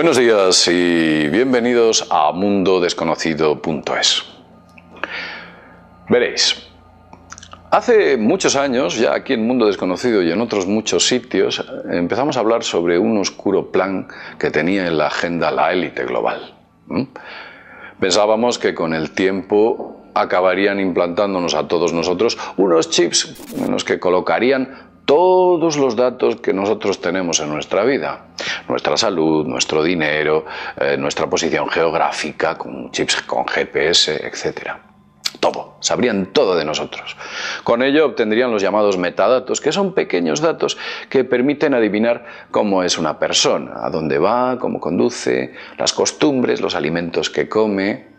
Buenos días y bienvenidos a mundodesconocido.es. Veréis, hace muchos años, ya aquí en Mundo Desconocido y en otros muchos sitios, empezamos a hablar sobre un oscuro plan que tenía en la agenda la élite global. Pensábamos que con el tiempo acabarían implantándonos a todos nosotros unos chips en los que colocarían todos los datos que nosotros tenemos en nuestra vida, nuestra salud, nuestro dinero, nuestra posición geográfica, con chips con GPS, etc. Todo, sabrían todo de nosotros. Con ello obtendrían los llamados metadatos, que son pequeños datos que permiten adivinar cómo es una persona, a dónde va, cómo conduce, las costumbres, los alimentos que come,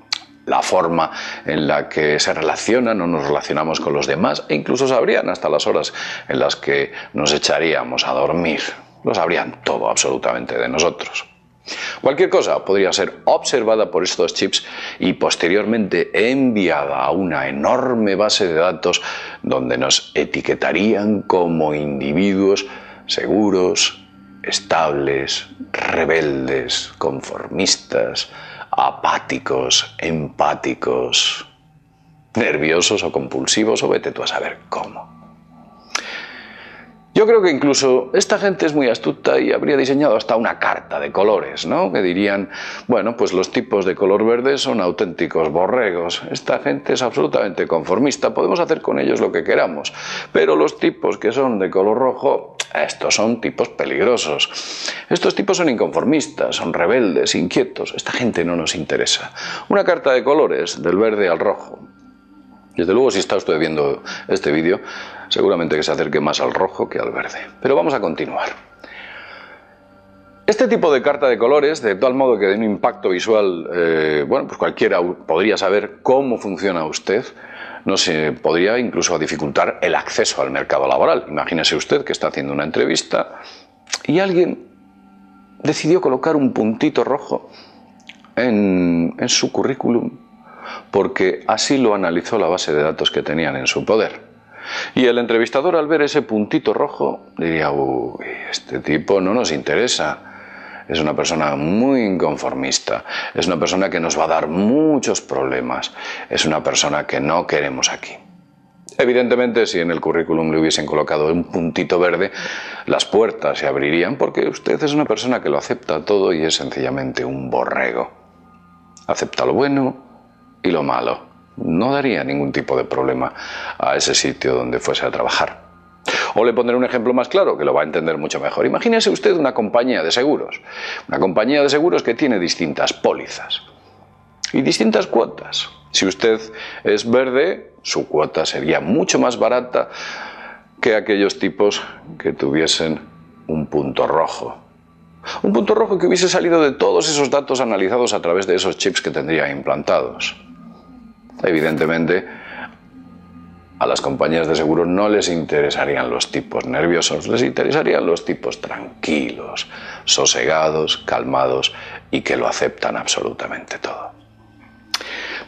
la forma en la que se relacionan o nos relacionamos con los demás, e incluso sabrían hasta las horas en las que nos echaríamos a dormir. Lo sabrían todo absolutamente de nosotros. Cualquier cosa podría ser observada por estos chips y posteriormente enviada a una enorme base de datos donde nos etiquetarían como individuos seguros, estables, rebeldes, conformistas, apáticos, empáticos, nerviosos o compulsivos, o vete tú a saber cómo. Yo creo que incluso esta gente es muy astuta y habría diseñado hasta una carta de colores, ¿no? Que dirían, bueno, pues los tipos de color verde son auténticos borregos. Esta gente es absolutamente conformista, podemos hacer con ellos lo que queramos. Pero los tipos que son de color rojo, estos son tipos peligrosos. Estos tipos son inconformistas, son rebeldes, inquietos. Esta gente no nos interesa. Una carta de colores, del verde al rojo. Desde luego, si está usted viendo este vídeo, seguramente que se acerque más al rojo que al verde. Pero vamos a continuar. Este tipo de carta de colores, de tal modo que de un impacto visual, bueno, pues cualquiera podría saber cómo funciona usted, no se podría incluso dificultar el acceso al mercado laboral. Imagínese usted que está haciendo una entrevista y alguien decidió colocar un puntito rojo en su currículum, porque así lo analizó la base de datos que tenían en su poder. Y el entrevistador, al ver ese puntito rojo, diría, uy, este tipo no nos interesa, es una persona muy inconformista, es una persona que nos va a dar muchos problemas, es una persona que no queremos aquí. Evidentemente, si en el currículum le hubiesen colocado un puntito verde, las puertas se abrirían, porque usted es una persona que lo acepta todo y es sencillamente un borrego. Acepta lo bueno y lo malo. No daría ningún tipo de problema a ese sitio donde fuese a trabajar. O le pondré un ejemplo más claro, que lo va a entender mucho mejor. Imagínese usted una compañía de seguros. Una compañía de seguros que tiene distintas pólizas y distintas cuotas. Si usted es verde, su cuota sería mucho más barata que aquellos tipos que tuviesen un punto rojo. Un punto rojo que hubiese salido de todos esos datos analizados a través de esos chips que tendría implantados. Evidentemente, a las compañías de seguros no les interesarían los tipos nerviosos, les interesarían los tipos tranquilos, sosegados, calmados y que lo aceptan absolutamente todo.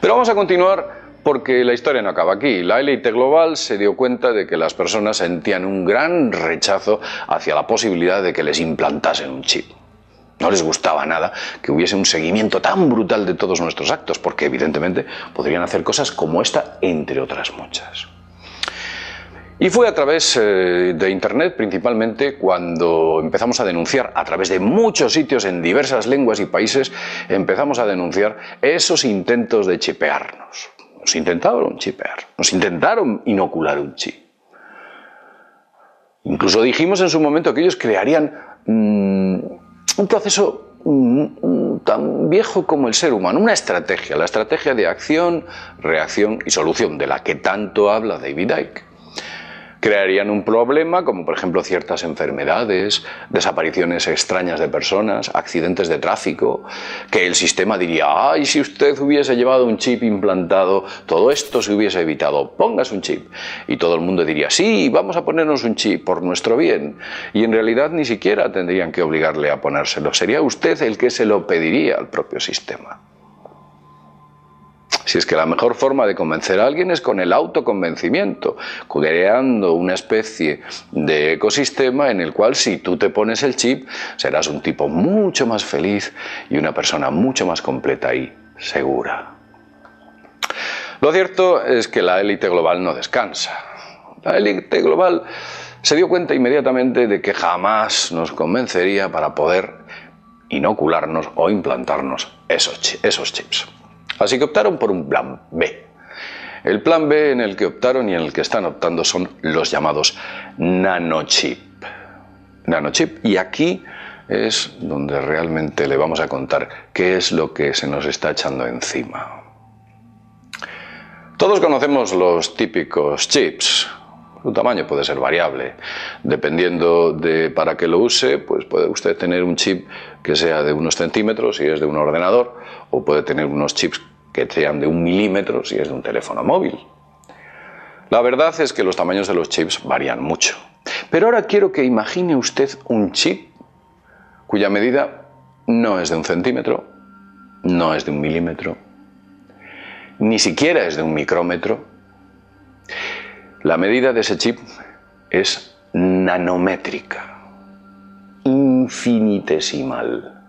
Pero vamos a continuar porque la historia no acaba aquí. La élite global se dio cuenta de que las personas sentían un gran rechazo hacia la posibilidad de que les implantasen un chip. No les gustaba nada que hubiese un seguimiento tan brutal de todos nuestros actos, porque evidentemente podrían hacer cosas como esta, entre otras muchas. Y fue a través de Internet principalmente cuando empezamos a denunciar, a través de muchos sitios en diversas lenguas y países, empezamos a denunciar esos intentos de chipearnos. Nos intentaron chipear, nos intentaron inocular un chip. Incluso dijimos en su momento que ellos crearían un proceso tan viejo como el ser humano, una estrategia, la estrategia de acción, reacción y solución, de la que tanto habla David Icke. Crearían un problema como por ejemplo ciertas enfermedades, desapariciones extrañas de personas, accidentes de tráfico, que el sistema diría, ay, si usted hubiese llevado un chip implantado, todo esto se hubiese evitado, póngase un chip. Y todo el mundo diría, sí, vamos a ponernos un chip por nuestro bien. Y en realidad ni siquiera tendrían que obligarle a ponérselo, sería usted el que se lo pediría al propio sistema. Si es que la mejor forma de convencer a alguien es con el autoconvencimiento, creando una especie de ecosistema en el cual si tú te pones el chip serás un tipo mucho más feliz y una persona mucho más completa y segura. Lo cierto es que la élite global no descansa. La élite global se dio cuenta inmediatamente de que jamás nos convencería para poder inocularnos o implantarnos esos chips. Así que optaron por un plan B. El plan B en el que optaron y en el que están optando son los llamados nanochip. Nanochip. Y aquí es donde realmente le vamos a contar qué es lo que se nos está echando encima. Todos conocemos los típicos chips. Su tamaño puede ser variable. Dependiendo de para qué lo use, pues puede usted tener un chip que sea de unos centímetros si es de un ordenador, o puede tener unos chips que sean de 1 milímetro si es de un teléfono móvil. La verdad es que los tamaños de los chips varían mucho. Pero ahora quiero que imagine usted un chip cuya medida no es de 1 centímetro, no es de 1 milímetro, ni siquiera es de 1 micrómetro. La medida de ese chip es nanométrica, infinitesimal.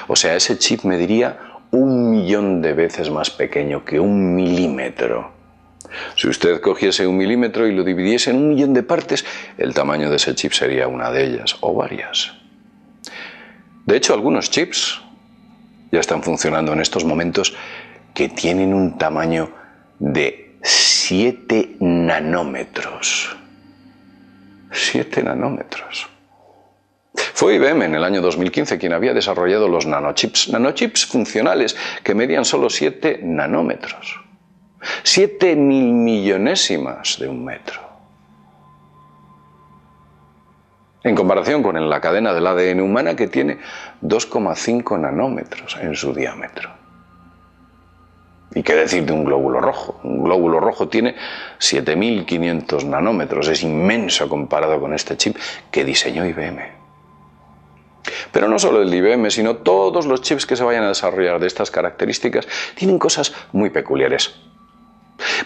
O sea, ese chip mediría 1 millón de veces más pequeño que 1 milímetro. Si usted cogiese 1 milímetro y lo dividiese en 1 millón de partes, el tamaño de ese chip sería una de ellas, o varias. De hecho, algunos chips ya están funcionando en estos momentos que tienen un tamaño de 7 nanómetros. 7 nanómetros. Fue IBM en el año 2015 quien había desarrollado los nanochips funcionales que medían solo 7 nanómetros. 7 milmillonésimas de un metro. En comparación con la cadena del ADN humana que tiene 2,5 nanómetros en su diámetro. ¿Y qué decir de un glóbulo rojo? Un glóbulo rojo tiene 7.500 nanómetros, es inmenso comparado con este chip que diseñó IBM. Pero no solo el de IBM, sino todos los chips que se vayan a desarrollar de estas características tienen cosas muy peculiares.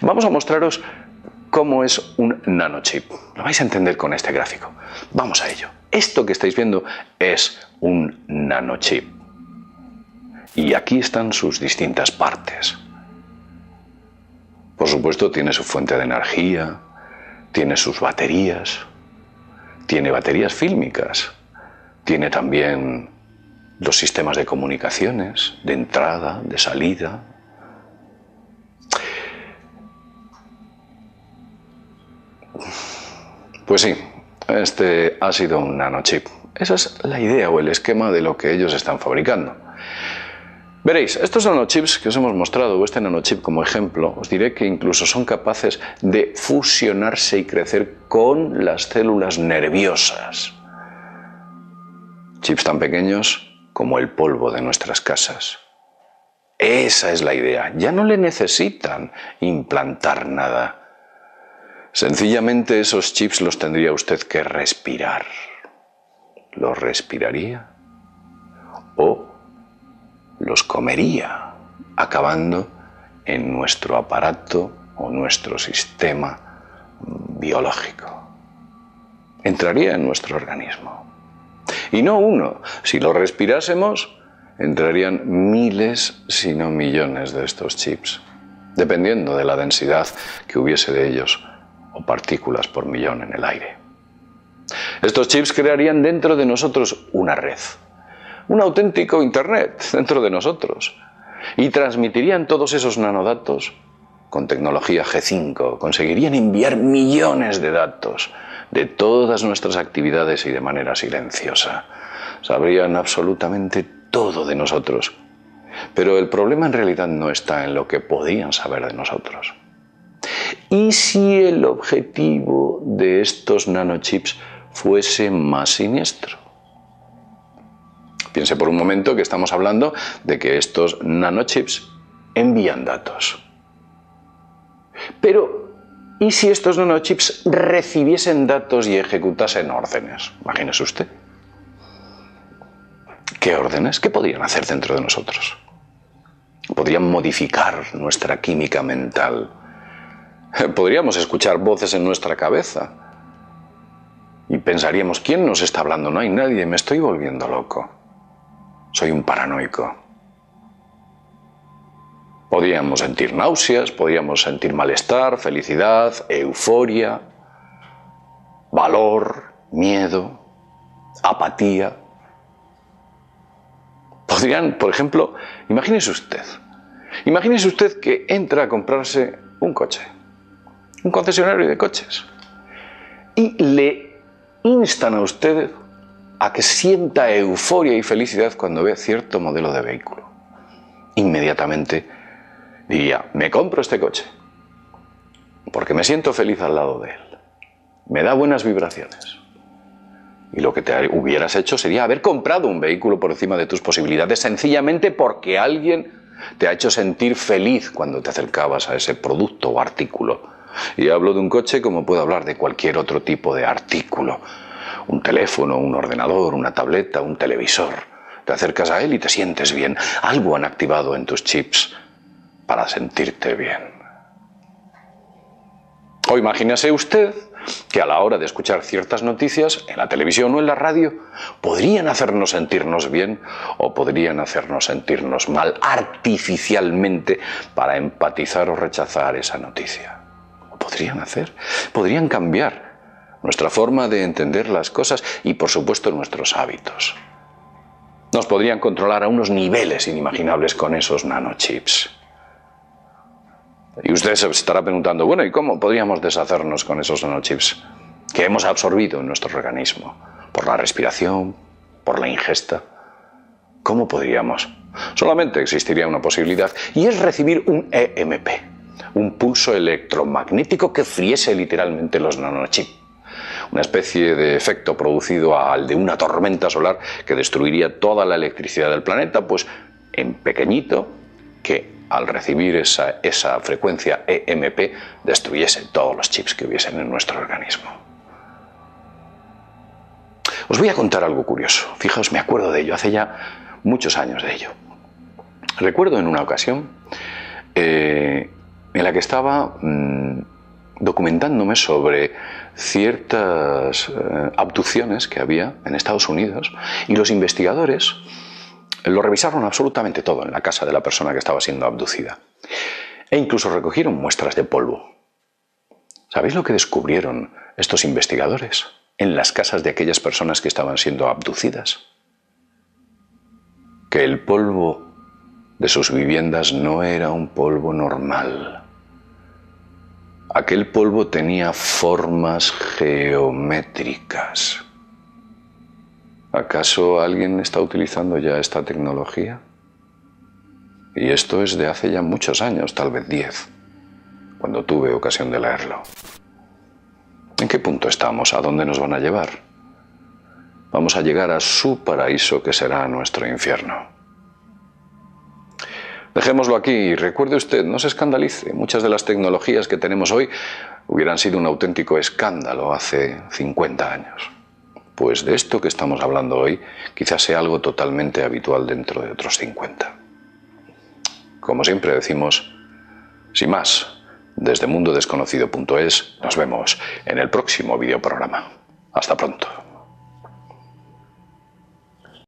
Vamos a mostraros cómo es un nanochip. Lo vais a entender con este gráfico. Vamos a ello. Esto que estáis viendo es un nanochip. Y aquí están sus distintas partes. Por supuesto, tiene su fuente de energía, tiene sus baterías, tiene baterías fílmicas, tiene también los sistemas de comunicaciones, de entrada, de salida. Pues sí, este ha sido un nanochip. Esa es la idea o el esquema de lo que ellos están fabricando. Veréis, estos nanochips que os hemos mostrado, o este nanochip como ejemplo, os diré que incluso son capaces de fusionarse y crecer con las células nerviosas. Chips tan pequeños como el polvo de nuestras casas. Esa es la idea. Ya no le necesitan implantar nada. Sencillamente esos chips los tendría usted que respirar. ¿Los respiraría? O los comería, acabando en nuestro aparato o nuestro sistema biológico. Entraría en nuestro organismo. Y no uno. Si lo respirásemos, entrarían miles, si no millones de estos chips, dependiendo de la densidad que hubiese de ellos, o partículas por millón en el aire. Estos chips crearían dentro de nosotros una red, un auténtico Internet dentro de nosotros, y transmitirían todos esos nanodatos con tecnología G5, conseguirían enviar millones de datos de todas nuestras actividades y de manera silenciosa. Sabrían absolutamente todo de nosotros. Pero el problema en realidad no está en lo que podían saber de nosotros. ¿Y si el objetivo de estos nanochips fuese más siniestro? Piense por un momento que estamos hablando de que estos nanochips envían datos. Pero, ¿y si estos nanochips recibiesen datos y ejecutasen órdenes? Imagínese usted. ¿Qué órdenes? ¿Qué podrían hacer dentro de nosotros? podrían modificar nuestra química mental. Podríamos escuchar voces en nuestra cabeza y pensaríamos, ¿quién nos está hablando? No hay nadie, me estoy volviendo loco. Soy un paranoico. Podríamos sentir náuseas, podríamos sentir malestar, felicidad, euforia, valor, miedo, apatía. Podrían, por ejemplo, imagínese usted que entra a comprarse un coche, un concesionario de coches, y le instan a usted a que sienta euforia y felicidad cuando ve cierto modelo de vehículo. Inmediatamente diría, me compro este coche, porque me siento feliz al lado de él, me da buenas vibraciones. Y lo que te hubieras hecho sería haber comprado un vehículo por encima de tus posibilidades, sencillamente porque alguien te ha hecho sentir feliz cuando te acercabas a ese producto o artículo. Y hablo de un coche como puedo hablar de cualquier otro tipo de artículo. Un teléfono, un ordenador, una tableta, un televisor. Te acercas a él y te sientes bien. Algo han activado en tus chips para sentirte bien. O imagínese usted que a la hora de escuchar ciertas noticias en la televisión o en la radio podrían hacernos sentirnos bien o podrían hacernos sentirnos mal artificialmente para empatizar o rechazar esa noticia. Podrían cambiar nuestra forma de entender las cosas y, por supuesto, nuestros hábitos. Nos podrían controlar a unos niveles inimaginables con esos nanochips. Y usted se estará preguntando, bueno, ¿y cómo podríamos deshacernos con esos nanochips que hemos absorbido en nuestro organismo? ¿Por la respiración? ¿Por la ingesta? ¿Cómo podríamos? Solamente existiría una posibilidad, y es recibir un EMP, un pulso electromagnético que friese literalmente los nanochips. Una especie de efecto producido al de una tormenta solar que destruiría toda la electricidad del planeta, pues en pequeñito, que al recibir esa frecuencia EMP destruyese todos los chips que hubiesen en nuestro organismo. Os voy a contar algo curioso. Fijaos, me acuerdo de ello, hace ya muchos años de ello. Recuerdo en una ocasión en la que estaba documentándome sobre ciertas abducciones que había en Estados Unidos, y los investigadores lo revisaron absolutamente todo en la casa de la persona que estaba siendo abducida. E incluso recogieron muestras de polvo. ¿Sabéis lo que descubrieron estos investigadores en las casas de aquellas personas que estaban siendo abducidas? Que el polvo de sus viviendas no era un polvo normal. Aquel polvo tenía formas geométricas. ¿Acaso alguien está utilizando ya esta tecnología? Y esto es de hace ya muchos años, tal vez 10, cuando tuve ocasión de leerlo. ¿En qué punto estamos? ¿A dónde nos van a llevar? Vamos a llegar a su paraíso, que será nuestro infierno. Dejémoslo aquí y recuerde usted, no se escandalice. Muchas de las tecnologías que tenemos hoy hubieran sido un auténtico escándalo hace 50 años. Pues de esto que estamos hablando hoy quizás sea algo totalmente habitual dentro de otros 50. Como siempre decimos, sin más, desde mundodesconocido.es nos vemos en el próximo videoprograma. Hasta pronto.